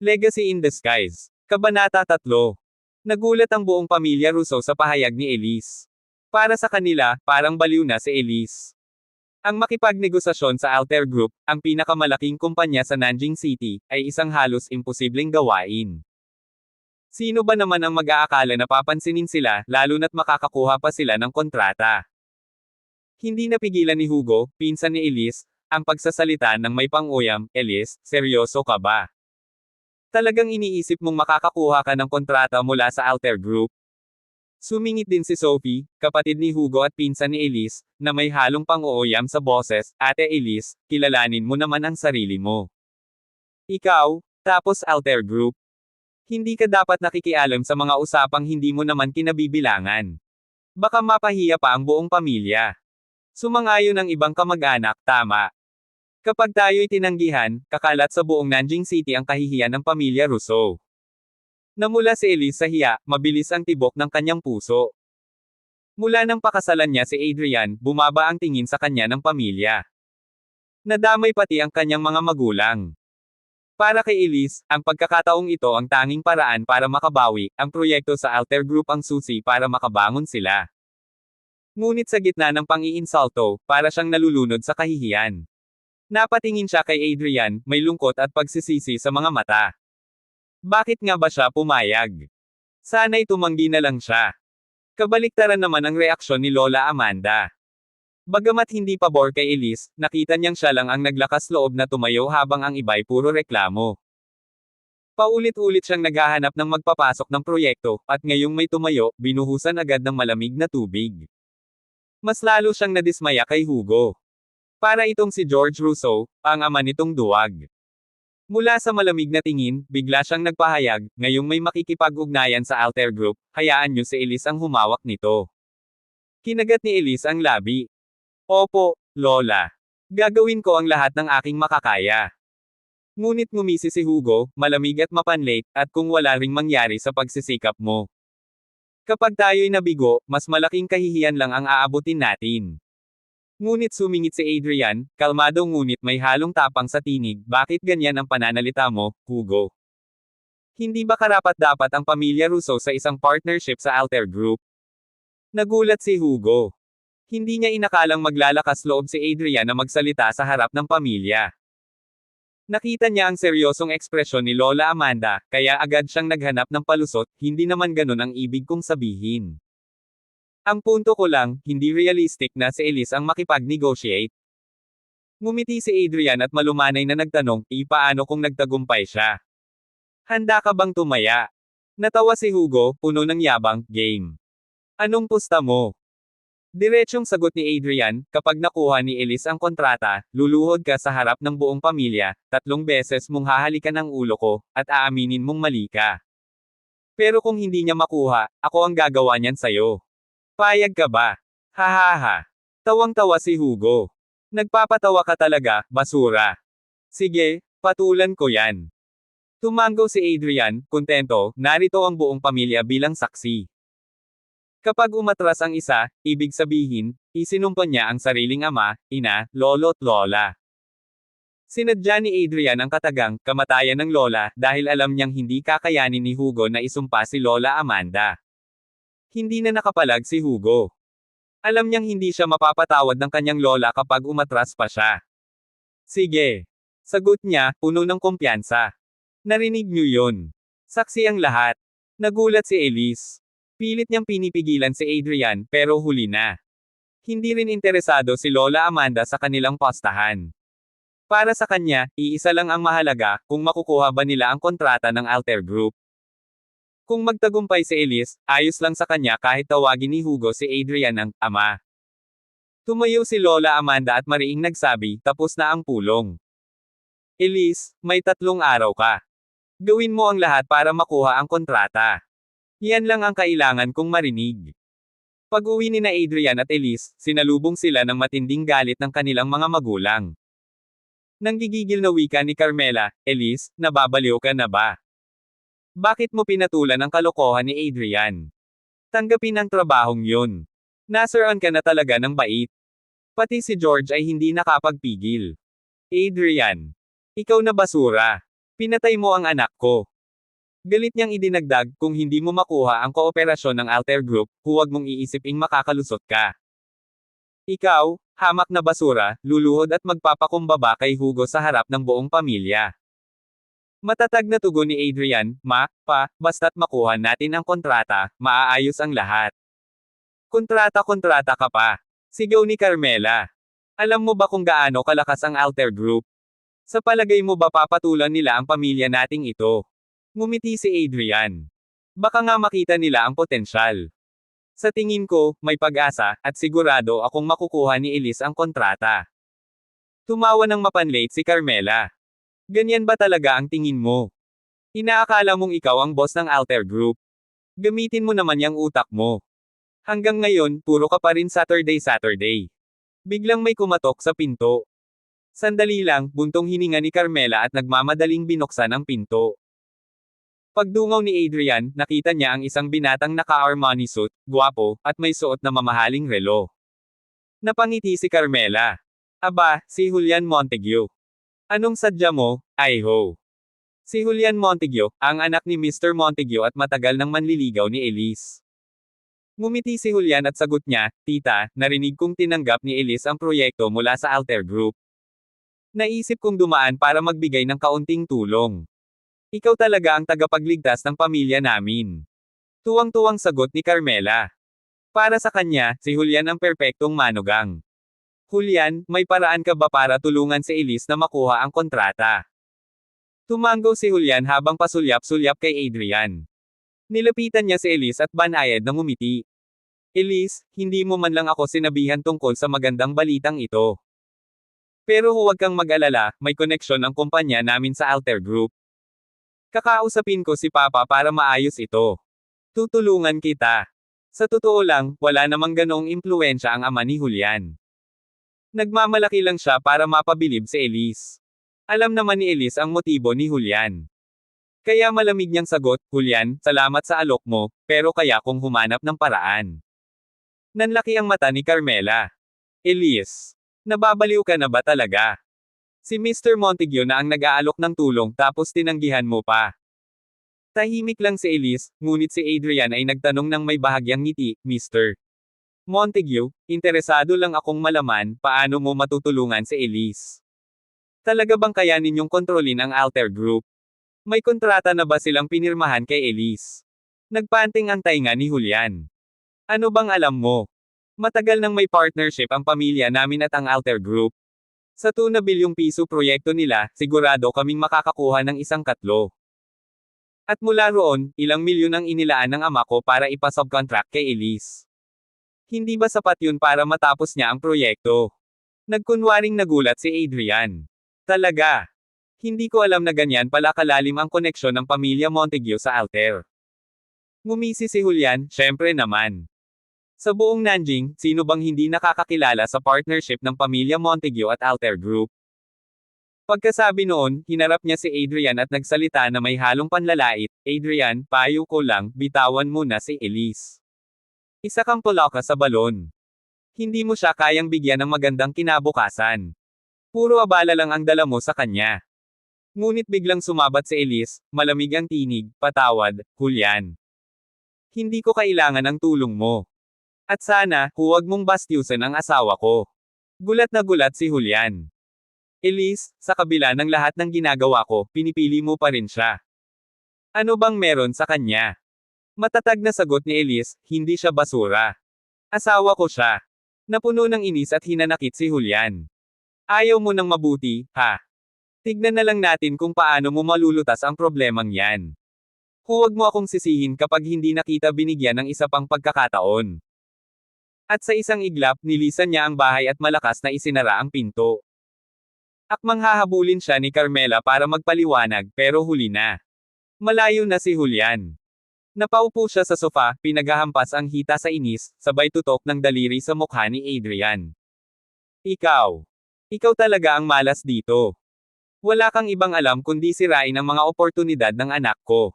Legacy in Disguise. Kabanata 3. Nagulat ang buong pamilya Russo sa pahayag ni Elise. Para sa kanila, parang baliw na si Elise. Ang makipagnegosasyon sa Altair Group, ang pinakamalaking kumpanya sa Nanjing City, ay isang halos imposibleng gawain. Sino ba naman ang mag-aakala na papansinin sila, lalo na't makakakuha pa sila ng kontrata? Hindi napigilan ni Hugo, pinsan ni Elise, ang pagsasalita ng may pang-uyam. Elise, seryoso ka ba? Talagang iniisip mong makakakuha ka ng kontrata mula sa Altair Group? Sumingit din si Sophie, kapatid ni Hugo at pinsan ni Elise, na may halong pang-uuyam sa boses. Ate Elise, kilalanin mo naman ang sarili mo. Ikaw, tapos Altair Group. Hindi ka dapat nakikialam sa mga usapang hindi mo naman kinabibilangan. Baka mapahiya pa ang buong pamilya. Sumangayon ang ibang kamag-anak, tama. Kapag tayo'y tinanggihan, kakalat sa buong Nanjing City ang kahihiyan ng pamilya Russo. Namula si Elise sa hiya, mabilis ang tibok ng kanyang puso. Mula nang pakasalan niya si Adrian, bumaba ang tingin sa kanya ng pamilya. Nadamay pati ang kanyang mga magulang. Para kay Elise, ang pagkakataong ito ang tanging paraan para makabawi. Ang proyekto sa Altair Group ang susi para makabangon sila. Ngunit sa gitna ng pang-iinsulto, para siyang nalulunod sa kahihiyan. Napatingin siya kay Adrian, may lungkot at pagsisisi sa mga mata. Bakit nga ba siya pumayag? Sana'y tumanggi na lang siya. Kabaliktaran naman ang reaksyon ni Lola Amanda. Bagamat hindi pabor kay Elise, nakita niyang siya lang ang naglakas loob na tumayo habang ang iba'y puro reklamo. Paulit-ulit siyang naghahanap ng magpapasok ng proyekto, at ngayong may tumayo, binuhusan agad ng malamig na tubig. Mas lalo siyang nadismaya kay Hugo. Para itong si George Russo, ang ama nitong duwag. Mula sa malamig na tingin, bigla siyang nagpahayag, ngayong may makikipag-ugnayan sa Altair Group, hayaan niyo si Elise ang humawak nito. Kinagat ni Elise ang labi. Opo, Lola. Gagawin ko ang lahat ng aking makakaya. Ngunit ngumisi si Hugo, malamig at mapanlate, at kung wala ring mangyari sa pagsisikap mo. Kapag tayo'y nabigo, mas malaking kahihiyan lang ang aabutin natin. Ngunit sumingit si Adrian, kalmado ngunit may halong tapang sa tinig. Bakit ganyan ang pananalita mo, Hugo? Hindi ba karapat-dapat ang pamilya Russo sa isang partnership sa Altair Group? Nagulat si Hugo. Hindi niya inakalang maglalakas loob si Adrian na magsalita sa harap ng pamilya. Nakita niya ang seryosong ekspresyon ni Lola Amanda, kaya agad siyang naghanap ng palusot. Hindi naman ganun ang ibig kong sabihin. Ang punto ko lang, hindi realistic na si Elise ang makipag-negotiate. Ngumiti si Adrian at malumanay na nagtanong, paano kung nagtagumpay siya? Handa ka bang tumaya? Natawa si Hugo, puno ng yabang. Game. Anong pusta mo? Diretsyong sagot ni Adrian, kapag nakuha ni Elise ang kontrata, luluhod ka sa harap ng buong pamilya, 3 beses mong hahalikan ang ulo ko, at aaminin mong mali ka. Pero kung hindi niya makuha, ako ang gagawa niyan sa'yo. Payag ka ba? Hahaha. Tawang-tawa si Hugo. Nagpapatawa ka talaga, basura. Sige, patulan ko yan. Tumango si Adrian, kontento, narito ang buong pamilya bilang saksi. Kapag umatras ang isa, ibig sabihin, isinumpa niya ang sariling ama, ina, lolo at lola. Sinadya ni Adrian ang katagang kamatayan ng lola dahil alam niyang hindi kakayanin ni Hugo na isumpa si Lola Amanda. Hindi na nakapalag si Hugo. Alam niyang hindi siya mapapatawad ng kanyang lola kapag umatras pa siya. Sige. Sagot niya, puno ng kumpiyansa. Narinig niyo yun. Saksi ang lahat. Nagulat si Elise. Pilit niyang pinipigilan si Adrian, pero huli na. Hindi rin interesado si Lola Amanda sa kanilang postahan. Para sa kanya, iisa lang ang mahalaga, kung makukuha ba nila ang kontrata ng Altair Group. Kung magtagumpay si Elise, ayos lang sa kanya kahit tawagin ni Hugo si Adrian ng ama. Tumayo si Lola Amanda at mariing nagsabi, tapos na ang pulong. Elise, may 3 araw ka. Gawin mo ang lahat para makuha ang kontrata. Yan lang ang kailangan kong marinig. Pag-uwi ni na Adrian at Elise, sinalubong sila ng matinding galit ng kanilang mga magulang. Nanggigigil na wika ni Carmela, Elise, nababaliw ka na ba? Bakit mo pinatulan ang kalokohan ni Adrian? Tanggapin ang trabahong yun. Nasuran ka na talaga ng bait. Pati si George ay hindi nakapagpigil. Adrian. Ikaw na basura. Pinatay mo ang anak ko. Galit niyang idinagdag, kung hindi mo makuha ang kooperasyon ng Alter Group, huwag mong iisiping makakalusot ka. Ikaw, hamak na basura, luluhod at magpapakumbaba kay Hugo sa harap ng buong pamilya. Matatag na tugon ni Adrian, basta't makuha natin ang kontrata, maaayos ang lahat. Kontrata-kontrata ka pa. Sigaw ni Carmela. Alam mo ba kung gaano kalakas ang Alter Group? Sa palagay mo ba papatulan nila ang pamilya nating ito? Ngumiti si Adrian. Baka nga makita nila ang potensyal. Sa tingin ko, may pag-asa, at sigurado akong makukuha ni Elise ang kontrata. Tumawa ng mapanlate si Carmela. Ganyan ba talaga ang tingin mo? Inaakala mong ikaw ang boss ng Alter Group. Gamitin mo naman yung utak mo. Hanggang ngayon, puro ka pa rin Saturday. Biglang may kumatok sa pinto. Sandali lang, buntong hininga ni Carmela at nagmamadaling binuksan ang pinto. Pagdungaw ni Adrian, nakita niya ang isang binatang naka-Armani suit, gwapo, at may suot na mamahaling relo. Napangiti si Carmela. Aba, si Julian Montague. Anong sadya mo, Iho? Si Julian Montague, ang anak ni Mr. Montague at matagal nang manliligaw ni Elise. Ngumiti si Julian at sagot niya, Tita, narinig kong tinanggap ni Elise ang proyekto mula sa Alter Group. Naisip kong dumaan para magbigay ng kaunting tulong. Ikaw talaga ang tagapagligtas ng pamilya namin. Tuwang-tuwang sagot ni Carmela. Para sa kanya, si Julian ang perpektong manugang. Julian, may paraan ka ba para tulungan si Elise na makuha ang kontrata? Tumanggo si Julian habang pasulyap-sulyap kay Adrian. Nilapitan niya si Elise at banayad ng ngumiti. Elise, hindi mo man lang ako sinabihan tungkol sa magandang balitang ito. Pero huwag kang mag-alala, may koneksyon ang kumpanya namin sa Alter Group. Kakausapin ko si Papa para maayos ito. Tutulungan kita. Sa totoo lang, wala namang ganoong impluensya ang ama ni Julian. Nagmamalaki lang siya para mapabilib si Elise. Alam naman ni Elise ang motibo ni Julian. Kaya malamig niyang sagot, Julian, salamat sa alok mo, pero kaya kong humanap ng paraan. Nanlaki ang mata ni Carmela. Elise, nababaliw ka na ba talaga? Si Mr. Montague na ang nag-aalok ng tulong tapos tinanggihan mo pa. Tahimik lang si Elise, ngunit si Adrian ay nagtanong ng may bahagyang ngiti, Mr. Montague, interesado lang akong malaman, paano mo matutulungan si Elise? Talaga bang kaya ninyong kontrolin ang Alter Group? May kontrata na ba silang pinirmahan kay Elise? Nagpanting ang tainga ni Julian. Ano bang alam mo? Matagal nang may partnership ang pamilya namin at ang Alter Group. Sa 2 na bilyong piso proyekto nila, sigurado kaming makakakuha ng 1/3. At mula roon, ilang milyon ang inilaan ng ama ko para ipasubcontract kay Elise. Hindi ba sapat yun para matapos niya ang proyekto? Nagkunwaring nagulat si Adrian. Talaga. Hindi ko alam na ganyan pala kalalim ang koneksyon ng pamilya Montague sa Alter. Ngumisi si Julian, syempre naman. Sa buong Nanjing, sino bang hindi nakakakilala sa partnership ng pamilya Montague at Alter Group? Pagkasabi noon, hinarap niya si Adrian at nagsalita na may halong panlalait, Adrian, payo ko lang, bitawan mo na si Elise. Isa kang pulaka sa balon. Hindi mo siya kayang bigyan ng magandang kinabukasan. Puro abala lang ang dala mo sa kanya. Ngunit biglang sumabat si Elise, malamig ang tinig, patawad, Julian. Hindi ko kailangan ng tulong mo. At sana, huwag mong bastyusan ang asawa ko. Gulat na gulat si Julian. Elise, sa kabila ng lahat ng ginagawa ko, pinipili mo pa rin siya. Ano bang meron sa kanya? Matatag na sagot ni Elise, hindi siya basura. Asawa ko siya. Napuno ng inis at hinanakit si Julian. Ayaw mo ng mabuti, ha? Tignan na lang natin kung paano mo malulutas ang problemang yan. Huwag mo akong sisihin kapag hindi na kita binigyan ng isa pang pagkakataon. At sa isang iglap, nilisan niya ang bahay at malakas na isinara ang pinto. Akmang hahabulin siya ni Carmela para magpaliwanag, pero huli na. Malayo na si Julian. Napaupo siya sa sofa, pinaghahampas ang hita sa inis, sabay tutok ng daliri sa mukha ni Adrian. Ikaw. Ikaw talaga ang malas dito. Wala kang ibang alam kundi sirain ang mga oportunidad ng anak ko.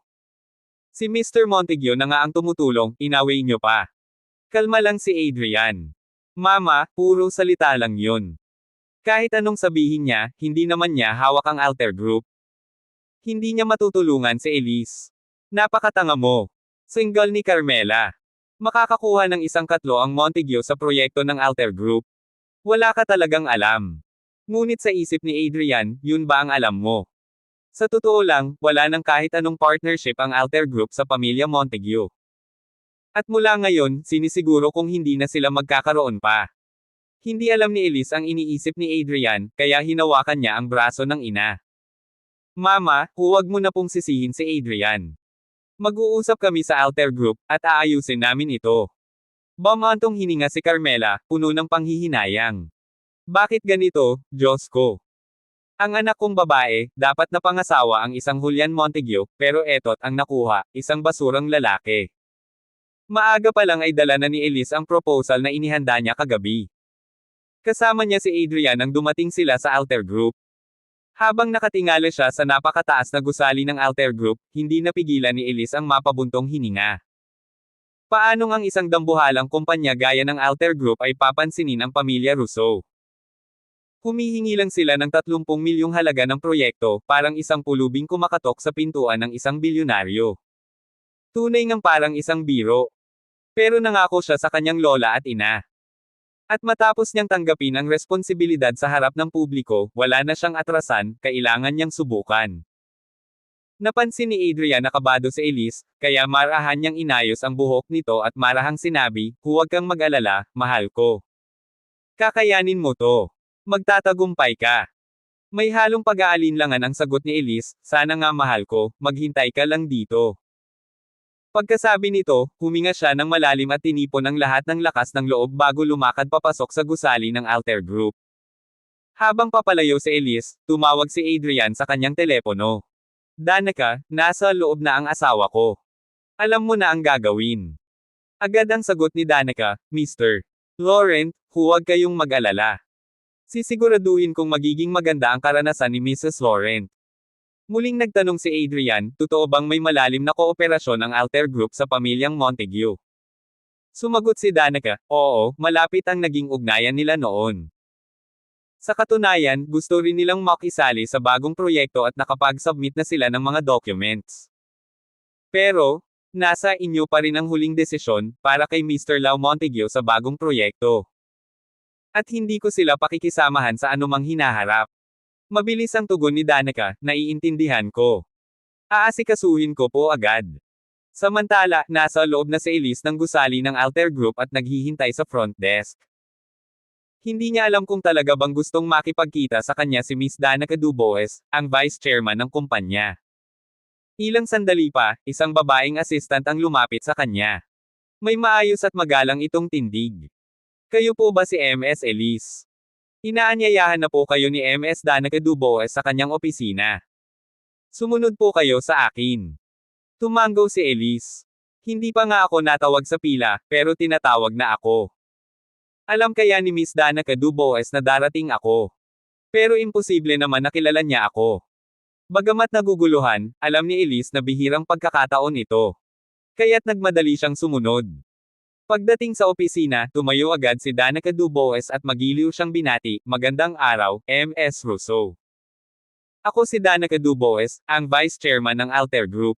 Si Mr. Montague na nga ang tumutulong, inaway niyo pa. Kalma lang si Adrian. Mama, puro salita lang yun. Kahit anong sabihin niya, hindi naman niya hawak ang Alter Group. Hindi niya matutulungan si Elise. Napakatanga mo. Single ni Carmela. Makakakuha ng isang katlo ang Montague sa proyekto ng Alter Group. Wala ka talagang alam. Ngunit sa isip ni Adrian, yun ba ang alam mo? Sa totoo lang, wala nang kahit anong partnership ang Alter Group sa pamilya Montague. At mula ngayon, sinisiguro kung hindi na sila magkakaroon pa. Hindi alam ni Elise ang iniisip ni Adrian, kaya hinawakan niya ang braso ng ina. Mama, huwag mo na pong sisihin si Adrian. Mag-uusap kami sa Alter Group, at aayusin namin ito. Bumantong hininga si Carmela, puno ng panghihinayang. Bakit ganito, Diyos ko? Ang anak kong babae, dapat na pangasawa ang isang Julian Montague, pero etot ang nakuha, isang basurang lalaki. Maaga pa lang ay dala na ni Elise ang proposal na inihanda niya kagabi. Kasama niya si Adrian nang dumating sila sa Alter Group. Habang nakatingala siya sa napakataas na gusali ng Alter Group, hindi napigilan ni Elise ang mapabuntong hininga. Paano ang isang dambuhalang kumpanya gaya ng Alter Group ay papansinin ang pamilya Russo? Humihingi lang sila ng 30 milyong halaga ng proyekto, parang isang pulubing kumakatok sa pintuan ng isang bilyonaryo. Tunay ngang parang isang biro. Pero nangako siya sa kanyang lola at ina. At matapos niyang tanggapin ang responsibilidad sa harap ng publiko, wala na siyang atrasan, kailangan niyang subukan. Napansin ni Adrian na kabado si Elise, kaya marahan niyang inayos ang buhok nito at marahang sinabi, huwag kang mag-alala, mahal ko. Kakayanin mo to. Magtatagumpay ka. May halong pag-aalinlangan ang sagot ni Elise, sana nga mahal ko, maghintay ka lang dito. Pagkasabi nito, huminga siya ng malalim at tinipon ang lahat ng lakas ng loob bago lumakad papasok sa gusali ng Alter Group. Habang papalayo si Elise, tumawag si Adrian sa kanyang telepono. Danica, nasa loob na ang asawa ko. Alam mo na ang gagawin. Agad ang sagot ni Danica, Mr. Laurent, huwag kayong mag-alala. Sisiguraduhin kong magiging maganda ang karanasan ni Mrs. Laurent. Muling nagtanong si Adrian, totoo bang may malalim na kooperasyon ang Alter Group sa pamilyang Montague? Sumagot si Danica, oo, malapit ang naging ugnayan nila noon. Sa katunayan, gusto rin nilang makisali sa bagong proyekto at nakapag-submit na sila ng mga documents. Pero, nasa inyo pa rin ang huling desisyon, para kay Mr. Lau Montague sa bagong proyekto. At hindi ko sila pakikisamahan sa anumang hinaharap. Mabilis ang tugon ni Danica, naiintindihan ko. Aasikasuhin ko po agad. Samantala, nasa loob na si Elise ng gusali ng Alter Group at naghihintay sa front desk. Hindi niya alam kung talaga bang gustong makipagkita sa kanya si Miss Danica Dubois, ang vice chairman ng kumpanya. Ilang sandali pa, isang babaeng assistant ang lumapit sa kanya. May maayos at magalang itong tindig. Kayo po ba si MS Elise? Inaanyayahan na po kayo ni MS Danica Dubois sa kanyang opisina. Sumunod po kayo sa akin. Tumanggo si Elise. Hindi pa nga ako natawag sa pila, pero tinatawag na ako. Alam kaya ni Miss Danica Dubois na darating ako. Pero imposible naman na kilala niya ako. Bagamat naguguluhan, alam ni Elise na bihirang pagkakataon ito. Kaya't nagmadali siyang sumunod. Pagdating sa opisina, tumayo agad si Danica Dubois at magiliw siyang binati, magandang araw, MS Russo. Ako si Danica Dubois, ang vice chairman ng Alter Group.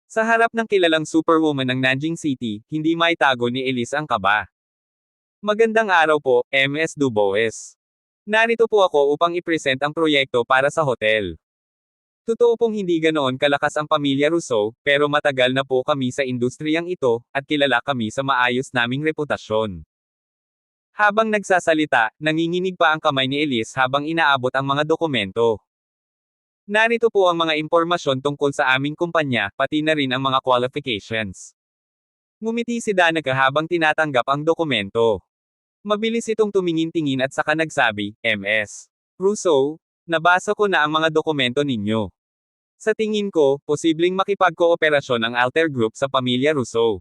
Sa harap ng kilalang superwoman ng Nanjing City, hindi maitago ni Elise ang kaba. Magandang araw po, MS Dubois. Narito po ako upang i-present ang proyekto para sa hotel. Totoo pong hindi ganoon kalakas ang pamilya Russo, pero matagal na po kami sa industriyang ito, at kilala kami sa maayos naming reputasyon. Habang nagsasalita, nanginginig pa ang kamay ni Elise habang inaabot ang mga dokumento. Narito po ang mga impormasyon tungkol sa aming kumpanya, pati na rin ang mga qualifications. Ngumiti si Danica habang tinatanggap ang dokumento. Mabilis itong tumingin-tingin at saka nagsabi, MS Russo, nabasa ko na ang mga dokumento ninyo. Sa tingin ko, posibleng makipagkooperasyon ang Alter Group sa pamilya Russo.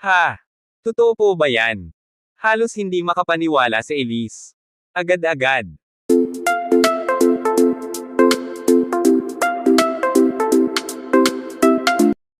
Ha? Totoo po ba yan? Halos hindi makapaniwala si Elise. Agad-agad.